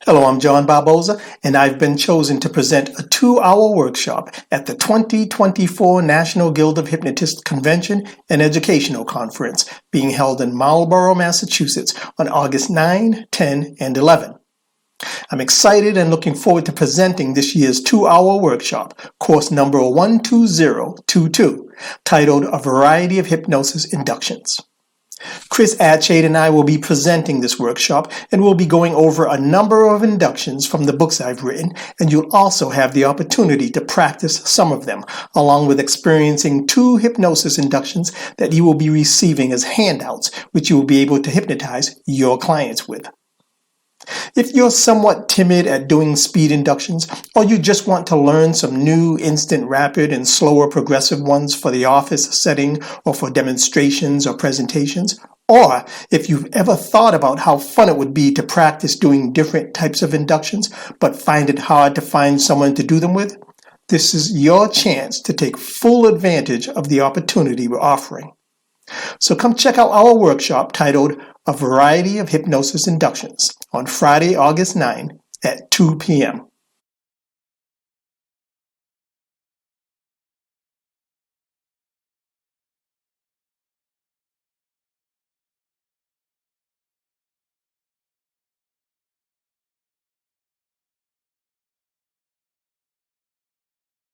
Hello, I'm John Barboza, and I've been chosen to present a 2-hour workshop at the 2024 National Guild of Hypnotists Convention and Educational Conference being held in Marlborough, Massachusetts on August 9, 10, and 11. I'm excited and looking forward to presenting this year's 2-hour workshop, course number 12022, titled A Variety of Hypnosis Inductions. Chris Atchade and I will be presenting this workshop, and we'll be going over a number of inductions from the books I've written, and you'll also have the opportunity to practice some of them, along with experiencing 2 hypnosis inductions that you will be receiving as handouts, which you will be able to hypnotize your clients with. If you're somewhat timid at doing speed inductions, or you just want to learn some new instant rapid and slower progressive ones for the office setting or for demonstrations or presentations, or if you've ever thought about how fun it would be to practice doing different types of inductions but find it hard to find someone to do them with, this is your chance to take full advantage of the opportunity we're offering. So come check out our workshop titled A Variety of Hypnosis Inductions on Friday, August 9 at 2 p.m.